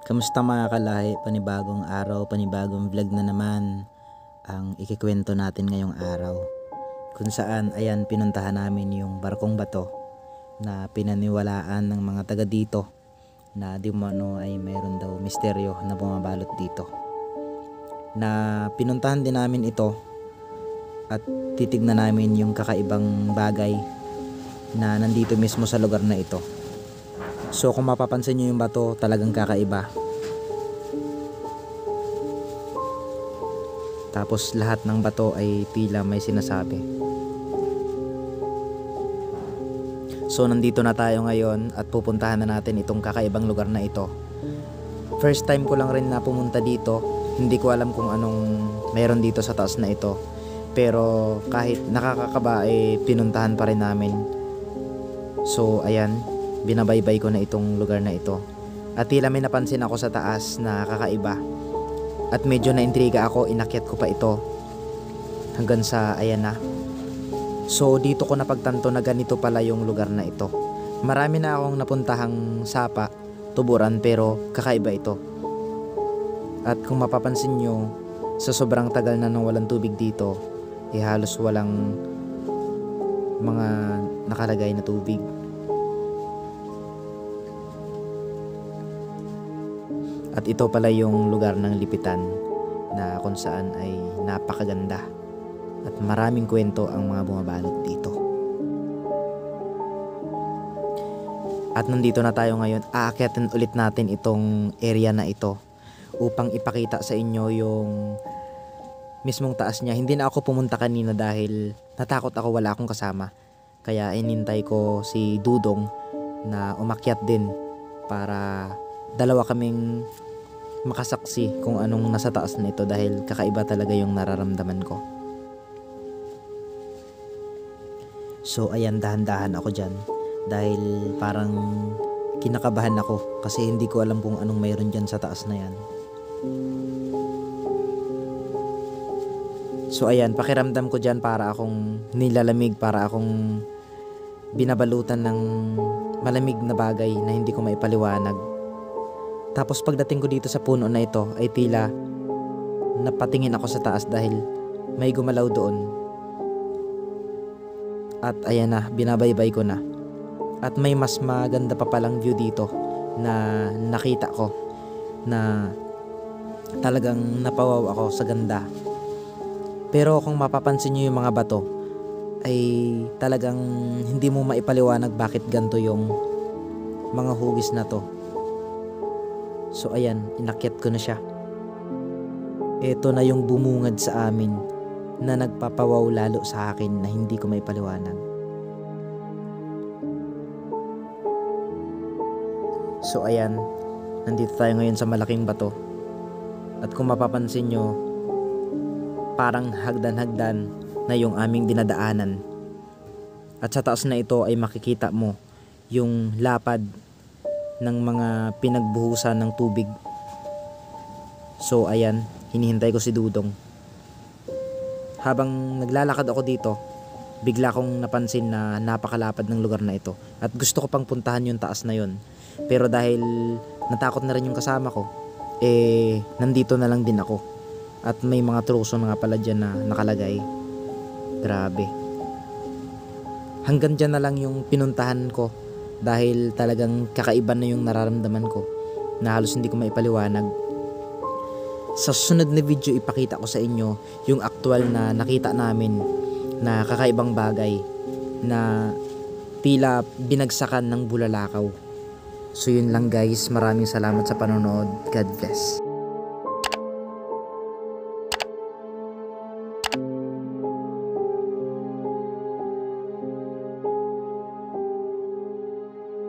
Kamusta mga kalahi? Panibagong araw, panibagong vlog na naman ang ikikwento natin ngayong araw. Kung saan ayan pinuntahan namin yung barkong bato na pinaniwalaan ng mga taga dito na di umano ay mayroon daw misteryo na bumabalot dito. Na pinuntahan din namin ito at titignan namin yung kakaibang bagay na nandito mismo sa lugar na ito. So kung mapapansin nyo yung bato, talagang kakaiba. Tapos lahat ng bato ay tila may sinasabi. So nandito na tayo ngayon at pupuntahan na natin itong kakaibang lugar na ito. First time ko lang rin na pumunta dito. Hindi ko alam kung anong mayroon dito sa taas na ito. Pero kahit nakakakaba ay pinuntahan pa rin namin. So ayan, binabaybay ko na itong lugar na ito. At tila may napansin ako sa taas na kakaiba. At medyo naintriga ako, inakyat ko pa ito hanggang sa ayan na. So dito ko napagtanto na ganito pala yung lugar na ito. Marami na akong napuntahang sapa, tuburan, pero kakaiba ito. At kung mapapansin nyo, sa sobrang tagal na nang walang tubig dito, halos walang mga nakalagay na tubig. At ito pala yung lugar ng lipitan na kung saan ay napakaganda at maraming kwento ang mga bumabalot dito. At nandito na tayo ngayon, aakyatin ulit natin itong area na ito upang ipakita sa inyo yung mismong taas niya. Hindi na ako pumunta kanina dahil natakot ako, wala akong kasama. Kaya inintay ko si Dudong na umakyat din para dalawa kaming makasaksi kung anong nasa taas na ito dahil kakaiba talaga yung nararamdaman ko. So ayan, dahan-dahan ako dyan dahil parang kinakabahan ako kasi hindi ko alam kung anong mayroon dyan sa taas na yan. So ayan, pakiramdam ko dyan para akong nilalamig, para akong binabalutan ng malamig na bagay na hindi ko maipaliwanag. Tapos pagdating ko dito sa puno na ito ay tila napatingin ako sa taas dahil may gumalaw doon. At ayan na, binabaybay ko na. At may mas maganda pa palang view dito na nakita ko na talagang napawaw ako sa ganda. Pero kung mapapansin nyo yung mga bato ay talagang hindi mo maipaliwanag bakit ganito yung mga hugis na to. So ayan, inakyat ko na siya. Ito na yung bumungad sa amin na nagpapawaw lalo sa akin na hindi ko maipaliwanag. So ayan, nandito tayo ngayon sa malaking bato. At kung mapapansin nyo, parang hagdan-hagdan na yung aming dinadaanan. At sa taas na ito ay makikita mo yung lapad ng mga pinagbuhusan ng tubig. So ayan, hinihintay ko si Dudong. Habang naglalakad ako dito, bigla kong napansin na napakalapad ng lugar na ito. At gusto ko pang puntahan yung taas na yun. Pero dahil natakot na rin yung kasama ko, nandito na lang din ako. At may mga truso na nga pala dyan na nakalagay. Grabe. Hanggang dyan na lang yung pinuntahan ko dahil talagang kakaiba na yung nararamdaman ko na halos hindi ko maipaliwanag. Sa susunod na video ipakita ko sa inyo yung aktual na nakita namin na kakaibang bagay na tila binagsakan ng bulalakaw. So yun lang guys, maraming salamat sa panonood. God bless.